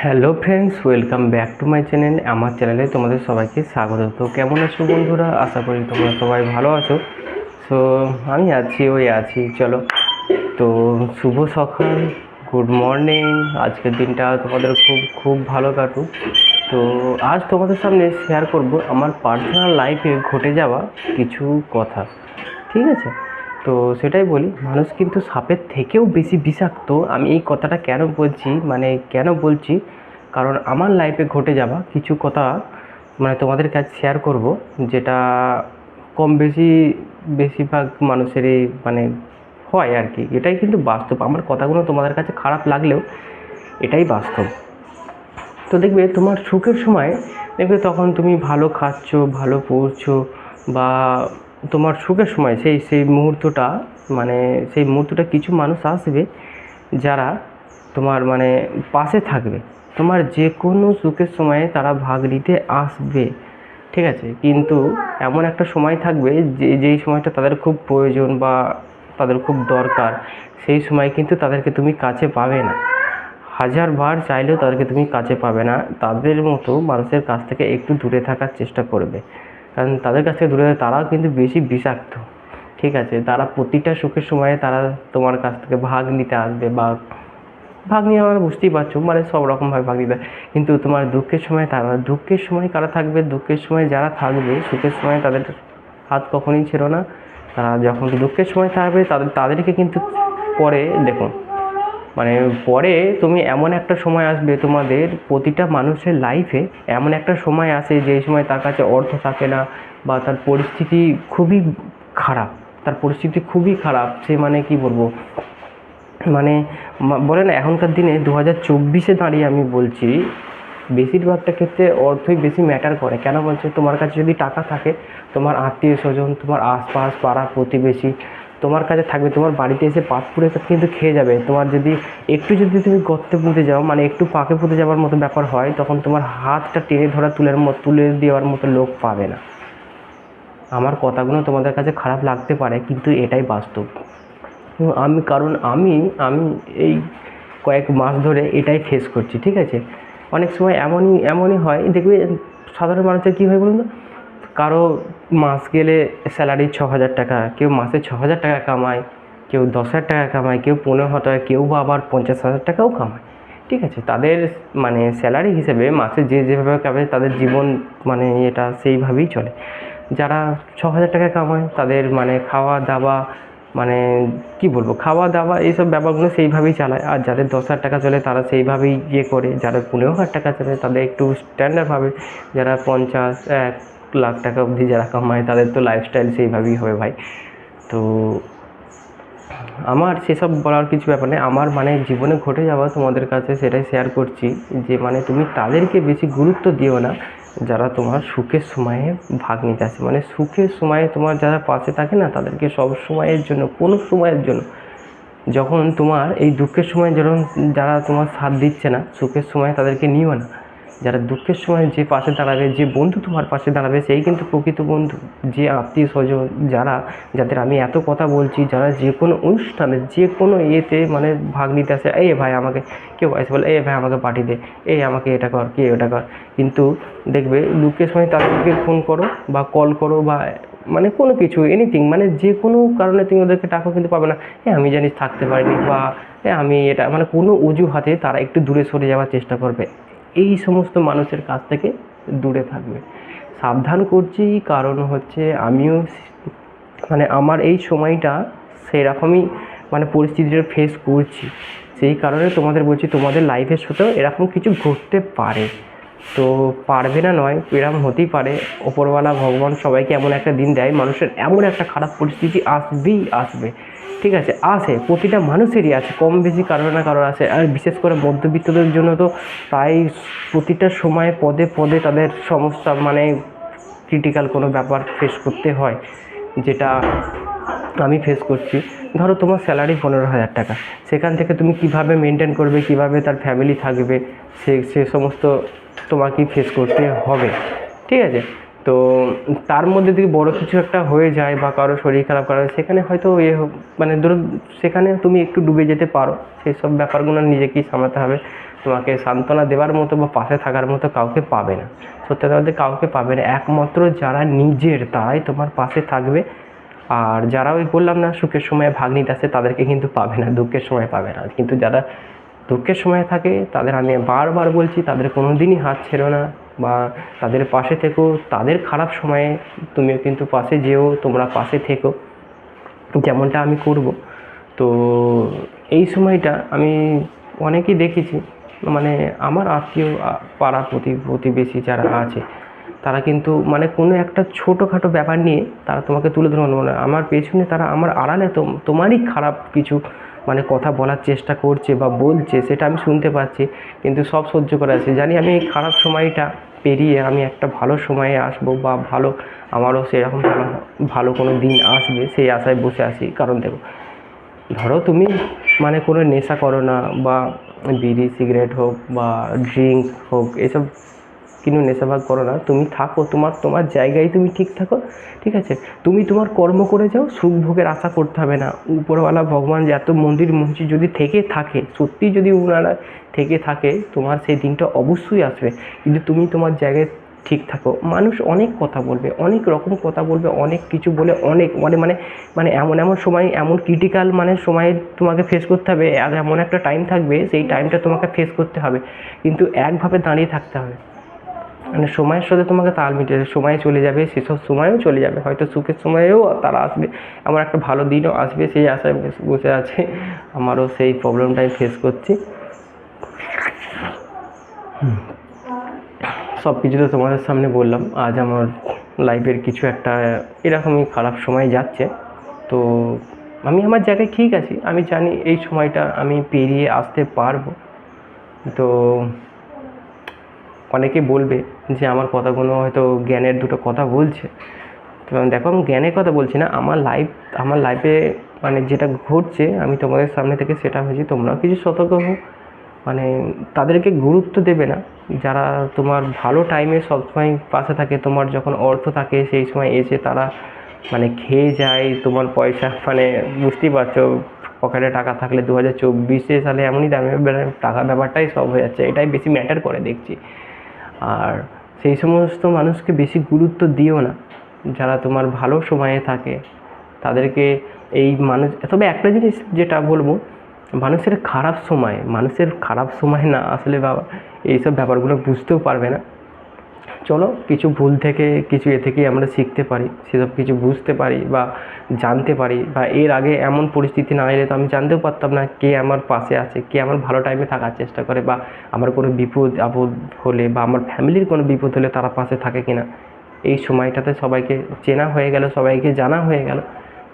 Hello friends, welcome back to my channel. আমার চ্যানেলে তোমাদের সবাইকে স্বাগত। তো কেমন আছো বন্ধুরা? আশা করি তোমরা সবাই ভালো আছো। সো আমি আছি চলো। তো শুভ সকাল, গুড মর্নিং। আজকের দিনটা তোমাদের খুব খুব ভালো কাটুক। তো আজ তোমাদের সামনে শেয়ার করব আমার পার্সোনাল লাইফে ঘটে যাওয়া কিছু কথা, ঠিক আছে? তো সেটাই বলি, মানুষ কিন্তু সাপের থেকেও বেশি বিষাক্ত। আমি এই কথাটা কেন বলছি, কারণ আমার লাইফে ঘটে যাওয়া কিছু কথা তোমাদের কাছে শেয়ার করব, যেটা কম বেশি বেশিরভাগ মানুষেরই হয় আর কি। এটাই কিন্তু বাস্তব। আমার কথাগুলো তোমাদের কাছে খারাপ লাগলেও এটাই বাস্তব। তো দেখবে তোমার সুখের সময়, দেখবে তখন তুমি ভালো খাচ্ছ, ভালো পড়ছো, বা তোমার সুখের সময় সেই মুহূর্তটা, সেই মুহূর্তটা কিছু মানুষ আসবে যারা তোমার পাশে থাকবে। তোমার যে কোনো সুখের সময়ে তারা ভাগ নিতে আসবে, ঠিক আছে? কিন্তু এমন একটা সময় থাকবে যেই সময়টা তাদের খুব প্রয়োজন বা তাদের খুব দরকার, সেই সময় কিন্তু তাদেরকে তুমি কাছে পাবে না। হাজারবার চাইলেও তাদেরকে তুমি কাছে পাবে না। তাদের মতো মানুষের কাছ থেকে একটু দূরে থাকার চেষ্টা করবে, কারণ তাদের কাছ থেকে দূরে তারাও কিন্তু বেশি বিষাক্ত, ঠিক আছে? তারা প্রতিটা সুখের সময়ে তারা তোমার কাছ থেকে ভাগ নিতে আসবে, বা ভাগ নিয়ে আমরা বুঝতেই পারছো, সব রকমভাবে ভাগ নিতে। কিন্তু তোমার দুঃখের সময় কারা থাকবে? দুঃখের সময় যারা থাকবে, সুখের সময় তাদের হাত কখনোই ছিল না। তারা যখন দুঃখের সময় থাকবে তাদেরকে কিন্তু পরে দেখো, পরে তুমি এমন একটা সময় আসবে, তোমাদের প্রতিটা মানুষের লাইফে এমন একটা সময় আসে যেই সময় তার কাছে অর্থ থাকে না, বা তার পরিস্থিতি খুবই খারাপ। সে কি বলবো, মানে বলে না, এখনকার দিনে 2024-এ দাঁড়িয়ে আমি বলছি, বেশিরভাগটা ক্ষেত্রে অর্থই বেশি ম্যাটার করে। কেন বলছে? তোমার কাছে যদি টাকা থাকে, তোমার আত্মীয় স্বজন, তোমার আশপাশ পাড়া প্রতিবেশী তোমার কাছে থাকবে, তোমার বাড়িতে এসে পাত পুড়ে কিন্তু খেয়ে যাবে। তোমার যদি তুমি গর্তে পুঁতে যাও, একটু পাকে পুঁতে যাওয়ার মতো ব্যাপার হয়, তখন তোমার হাতটা টেনে ধরা তুলে দেওয়ার মতো লোক পাবে না। আমার কথাগুলো তোমাদের কাছে খারাপ লাগতে পারে, কিন্তু এটাই বাস্তব। আমি আমি এই কয়েক মাস ধরে এটাই ফেস করছি, ঠিক আছে? অনেক সময় এমনই হয়, দেখবে সাধারণ মানুষের কী হয় বলুন তো, কারো মাস গেলে স্যালারি 6,000 টাকা, কেউ মাসে 6,000 টাকা কামায়, কেউ 10,000 টাকা কামায়, কেউ 15,000 টাকা, কেউ বা আবার 50,000 টাকাও কামায়, ঠিক আছে? তাদের স্যালারি হিসেবে মাসে যেভাবে কামায়, তাদের জীবন এটা সেইভাবেই চলে। যারা 6,000 টাকা কামায়, তাদের খাওয়া দাওয়া, কি বলবো, খাওয়া দাওয়া এইসব ব্যাপারগুলো সেইভাবেই চালায়। আর যাদের 10,000 টাকা চলে তারা সেইভাবেই করে। যাদের 15,000 টাকা চলে তাদের একটু স্ট্যান্ডার্ডভাবে, যারা 50-1 লাখ টাকা অবধি যারা কামায়, তাদের তো লাইফস্টাইল সেইভাবেই হবে ভাই। তো আমার সেসব বলার কিছু ব্যাপার নেই। আমার জীবনে ঘটে যাওয়া তোমাদের কাছে সেটাই শেয়ার করছি, যে তুমি তাদেরকে বেশি গুরুত্ব দিও না যারা তোমার সুখের সময়ে ভাগ নিতে আসে। সুখের সময়ে তোমার যারা পাশে থাকে না, তাদেরকে সব সময়ের জন্য, কোনো সময়ের জন্য, যখন তোমার এই দুঃখের সময় যারা তোমার সাথ দিচ্ছে না, সুখের সময় তাদেরকে নিও না। যারা দুঃখের সময় যে পাশে দাঁড়াবে, যে বন্ধু তোমার পাশে দাঁড়াবে, সেই কিন্তু প্রকৃত বন্ধু। যে আত্মীয় স্বজন যাদের আমি এত কথা বলছি, যারা যে কোনো অনুষ্ঠানে, যে কোনো ইয়েতে ভাগ নিতে আসে, এই ভাই আমাকে, কেউ এসে বলে, এই ভাই আমাকে পাঠিয়ে দে, এই আমাকে এটা কর, কে ওটা কর। কিন্তু দেখবে দুঃখের সময় তাদেরকে ফোন করো বা কল করো, বা কোনো কিছু এনিথিং, যে কোনো কারণে তুমি ওদেরকে ডাকো, কিন্তু পাবে না। আমি জানিস থাকতে পারিনি, বা আমি এটা, কোনো অজুহাতে তারা একটু দূরে সরে যাওয়ার চেষ্টা করবে। এই সমস্ত মানুষের কাছ থেকে দূরে থাকবে, সাবধান করছি। কারণ হচ্ছে আমিও আমার এই সময়টা সেরকমই পরিস্থিতিটা ফেস করছি। সেই কারণে তোমাদের বলছি, তোমাদের লাইফের সাথেও এরকম কিছু ঘটতে পারে। তো পারবে না নয়, এরকম হতেই পারে। ওপরওয়ালা ভগবান সবাইকে এমন একটা দিন দেয়, মানুষের এমন একটা খারাপ পরিস্থিতি আসবে, ঠিক আছে? প্রতিটা মানুষেরই আছে, কম বেশি কারোর না কারোর আছে। আর বিশেষ করে মধ্যবিত্তদের জন্য তো প্রায় প্রতিটা সময়ে পদে পদে তাদের সমস্যা, ক্রিটিক্যাল কোনো ব্যাপার ফেস করতে হয়, যেটা আমি ফেস করছি। ধরো তোমার স্যালারি 15,000 টাকা, সেখান থেকে তুমি কিভাবে মেনটেন করবে, কিভাবে তার ফ্যামিলি থাকবে, সে সমস্ত তোমাকেই ফেস করতে হবে, ঠিক আছে? তো তার মধ্যে যদি বড় কিছু একটা হয়ে যায়, বা কারো শরীর খারাপ করা, সেখানে হয়তো ধরো সেখানে তুমি একটু ডুবে যেতে পারো। সেই সব ব্যাপারগুলো নিজেকেই সামলাতে হবে। তোমাকে সান্ত্বনা দেওয়ার মতো বা পাশে থাকার মতো কাউকে পাবে না। সত্যি কথা বলতে কাউকে পাবে না, একমাত্র যারা নিজের তারাই তোমার পাশে থাকবে। আর যারা ওই বললাম না সুখের সময় ভাগ নিতে আসে তাদেরকে কিন্তু পাবে না, দুঃখের সময় পাবে না। কিন্তু যারা দুঃখের সময় থাকে তাদের আমি বারবার বলছি তাদের কোনো দিনই হাত ছেড়ো না, বা তাদের পাশে থেকো। তাদের খারাপ সময়ে তুমিও কিন্তু পাশে যেও, তোমরা পাশে থেকো, যেমনটা আমি করব। তো এই সময়টা আমি অনেকেই দেখেছি, মানে আমার আত্মীয় পাড়া প্রতিবেশী যারা আছে তারা কিন্তু মানে কোনো একটা ছোটোখাটো ব্যাপার নিয়ে তারা তোমাকে তুলে ধরবে, মানে আমার পেছনে তারা আমার আড়ালে তোমারই খারাপ কিছু মানে কথা বলার চেষ্টা করছে বা বলছে, সেটা আমি শুনতে পাচ্ছি। কিন্তু সব সহ্য করে আছি, জানি আমি এই খারাপ সময়টা পেরিয়ে আমি একটা ভালো সময়ে আসবো, বা ভালো আমারও সেরকম ভালো কোনো দিন আসবে সেই আশায় বসে আছি। কারণ দেখো, ধরো তুমি মানে কোনো নেশা করো না, বা বিড়ি সিগারেট হোক বা ড্রিঙ্ক হোক, এসব কিন্তু নেশাভাগ করো না। তুমি থাকো তোমার জায়গায়, তুমি ঠিক থাকো, ঠিক আছে? তুমি তোমার কর্ম করে যাও, সুখ ভোগের আশা করতে হবে না। উপরওয়ালা ভগবান যে এত মন্দির মসজিদ যদি থেকে থাকে, সত্যি যদি ওনারা থেকে থাকে, তোমার সেই দিনটা অবশ্যই আসবে। কিন্তু তুমি তোমার জায়গায় ঠিক থাকো। মানুষ অনেক কথা বলবে, অনেক রকম কথা বলবে, অনেক কিছু বলে, অনেক মানে মানে মানে এমন এমন সময়, এমন ক্রিটিক্যাল মানে সময় তোমাকে ফেস করতে হবে। আর এমন একটা টাইম থাকবে, সেই টাইমটা তোমাকে ফেস করতে হবে, কিন্তু একভাবে দাঁড়িয়ে থাকতে হবে। মানে সময়ের সাথে তোমাকে তাল মিটিয়ে, সময় চলে যাবে, সেসব সময়ও চলে যাবে, হয়তো সুখের সময়েও তারা আসবে, আমার একটা ভালো দিনও আসবে, সেই আশায় বসে আছে। আমারও সেই প্রবলেমটাই ফেস করছি। সব কিছু তো তোমাদের সামনে বললাম। আজ আমার লাইফের কিছু একটা এরকমই খারাপ সময় যাচ্ছে। তো আমি আমার জায়গায় ঠিক আছি, আমি জানি এই সময়টা আমি পেরিয়ে আসতে পারবো। তো অনেকে বলবে যে আমার কথাগুলো হয়তো জ্ঞানের দুটো কথা বলছে। তো দেখো, আমি জ্ঞানের কথা বলছি না, আমার লাইফে মানে যেটা ঘটছে আমি তোমাদের সামনে থেকে সেটা হয়েছি, তোমরাও কিছু সতর্ক হও। মানে তাদেরকে গুরুত্ব দেবে না যারা তোমার ভালো টাইমে সবসময় পাশে থাকে। তোমার যখন অর্থ থাকে সেই সময় এসে তারা মানে খেয়ে যায় তোমার পয়সা, মানে বুঝতেই পারছো, পকেটে টাকা থাকলে 2024 সালে এমনই দামে টাকা ব্যাপারটাই সব হয়ে যাচ্ছে, এটাই বেশি ম্যাটার করে দেখছি। আর সেই সমস্ত মানুষকে বেশি গুরুত্ব দিও না যারা তোমার ভালো সময়ে থাকে, তাদেরকে এই মানুষ। তবে একটা জিনিস যেটা বলবো, মানুষের খারাপ সময় না আসলে বাবা এইসব ব্যাপারগুলো বুঝতেও পারবে না। চলো, কিছু ভুল থেকে কিছু থেকেই আমরা শিখতে পারি, সেসব কিছু বুঝতে পারি বা জানতে পারি। বা এর আগে এমন পরিস্থিতি না এলে তো আমি জানতেও পারতাম না কে আমার পাশে আছে, কে আমার ভালো টাইমে থাকার চেষ্টা করে, বা আমার কোনো বিপদ আপদ হলে বা আমার ফ্যামিলির কোনো বিপদ হলে তারা পাশে থাকে কি না। এই সময়টাতে সবাইকে চেনা হয়ে গেল, সবাইকে জানা হয়ে গেল।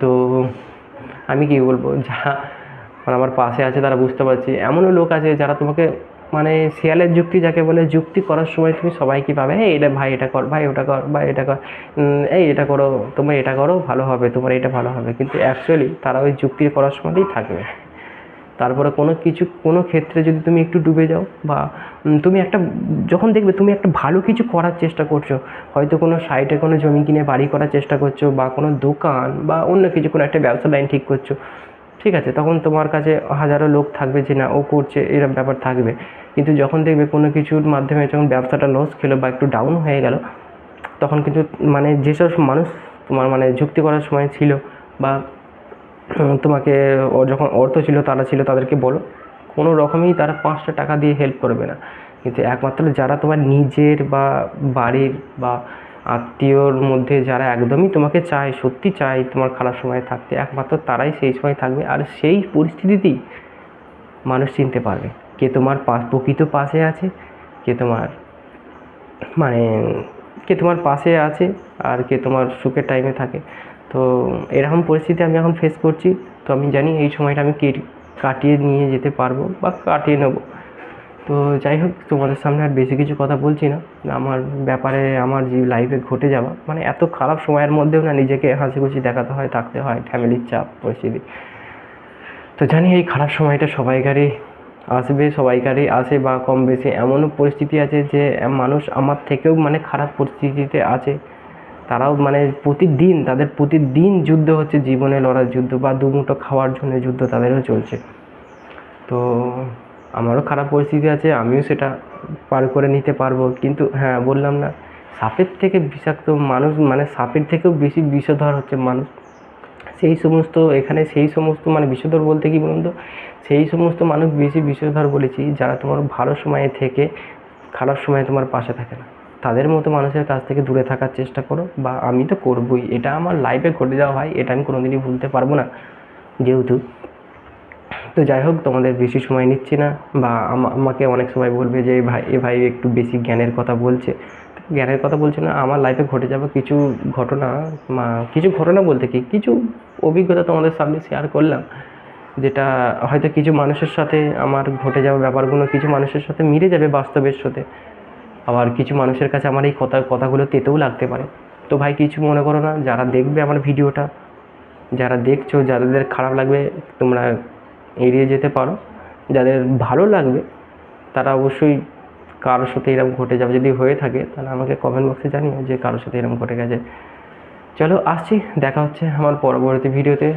তো আমি কী বলবো, যারা মানে আমার পাশে আছে তারা বুঝতে পারছি। এমনও লোক আছে যারা তোমাকে মানে শেয়ালের যুক্তি যাকে বলে, যুক্তি করার সময় তুমি সবাইকে পাবে, এই এটা ভাই এটা কর, ভাই ওটা কর, ভাই এটা কর, এই এটা করো, তোমরা এটা করো ভালো হবে, তোমার এটা ভালো হবে। কিন্তু অ্যাকচুয়ালি তারা ওই যুক্তি করার সময়তেই থাকবে। তারপরে কোনো ক্ষেত্রে যদি তুমি একটু ডুবে যাও, বা তুমি একটা যখন দেখবে তুমি একটা ভালো কিছু করার চেষ্টা করছো, হয়তো কোনো সাইডে কোনো জমি কিনে বাড়ি করার চেষ্টা করছো, বা কোনো দোকান বা অন্য কিছু কোনো একটা ব্যবসা লাইন ঠিক করছো, ঠিক আছে, তখন তোমার কাছে হাজারো লোক থাকবে যে না ও করছে, এরকম ব্যাপার থাকবে। কিন্তু যখন দেখবে কোনো কিছুর মাধ্যমে যখন ব্যবসাটা লস খেলো বা একটু ডাউন হয়ে গেল, তখন কিন্তু মানে যেসব মানুষ তোমার মানে যুক্তি করার সময় ছিল, বা তোমাকে যখন অর্থ ছিল তারা ছিল, তাদেরকে বলো, কোনো রকমই তারা 5টা টাকা দিয়ে হেল্প করবে না। কিন্তু একমাত্র যারা তোমার নিজের বা বাড়ির বা আত্মীয়র মধ্যে যারা একদমই তোমাকে চায়, সত্যি চায় তোমার খারাপ সময়ে থাকতে, একমাত্র তারাই সেই সময় থাকবে। আর সেই পরিস্থিতিতেই মানুষ চিনতে পারবে কে তোমার প্রকৃত পাশে আছে, কে তোমার মানে কে তোমার পাশে আছে, আর কে তোমার সুখের টাইমে থাকে। তো এরকম পরিস্থিতি আমি এখন ফেস করছি। তো আমি জানি এই সময়টা আমি কাটিয়ে নিয়ে যেতে পারবো বা কাটিয়ে নেবো। তো যাই হোক, তোমাদের সামনে আর বেশি কিছু কথা বলছি না। আমার ব্যাপারে আমার যে লাইফে ঘটে যাওয়া মানে এত খারাপ সময়ের মধ্যেও না নিজেকে হাসিখুশি দেখাতে হয়, থাকতে হয়, ফ্যামিলির চাপ পরিস্থিতি। তো জানি এই খারাপ সময়টা সবাইকারই আসে বা কম বেশি। এমনও পরিস্থিতি আছে যে মানুষ আমার থেকেও মানে খারাপ পরিস্থিতিতে আছে, তারাও মানে তাদের প্রতিদিন যুদ্ধ হচ্ছে, জীবনে লড়ার যুদ্ধ বা দুমুঠো খাওয়ার জন্য যুদ্ধ তাদেরও চলছে। তো আমারও খারাপ পরিস্থিতি আছে, আমিও সেটা পার করে নিতে পারবো। কিন্তু হ্যাঁ, বললাম না, সাপের থেকে বিষাক্ত মানুষ, মানে সাপের থেকেও বেশি বিষধর হচ্ছে মানুষ। সেই সমস্ত এখানে সেই সমস্ত মানে বিষধর বলতে কী বলুন তো, সেই সমস্ত মানুষ বেশি বিষধর বলেছি যারা তোমার ভালো সময়ে থেকে খারাপ সময়ে তোমার পাশে থাকে না। তাদের মতো মানুষের কাছ থেকে দূরে থাকার চেষ্টা করো, বা আমি তো করবই। এটা আমার লাইফে ঘটে যাওয়া ভাই, এটা আমি কোনোদিনই ভুলতে পারবো না যেহেতু। তো যাই হোক, তোমাদের বেশি সময় নিচ্ছি না, বা আমাকে অনেক সময় বলবে যে এ ভাই একটু বেশি জ্ঞানের কথা বলছে। জ্ঞানের কথা বলছে না, আমার লাইফে ঘটে যাওয়া কিছু ঘটনা, কিছু ঘটনা বলতে কি, কিছু অভিজ্ঞতা তোমাদের সামনে শেয়ার করলাম, যেটা হয়তো কিছু মানুষের সাথে আমার ঘটে যাওয়া ব্যাপারগুলো কিছু মানুষের সাথে মিলে যাবে বাস্তবের সাথে, আবার কিছু মানুষের কাছে আমার এই কথাগুলো তেতেও লাগতে পারে। তো ভাই কিছু মনে করো না, যারা দেখবে আমার ভিডিওটা, যারা দেখছো, যাদের খারাপ লাগবে তোমরা এড়িয়ে যেতে পারো। যাদের ভালো লাগবে তারা অবশ্যই, কারোর সাথে এরকম ঘটে যাবে যদি হয়ে থাকে তাহলে আমাকে কমেন্ট বক্সে জানিও যে কারোর সাথে এরকম ঘটে গেছে। চলো আসছি, দেখা হচ্ছে আমার পরবর্তী ভিডিওতে।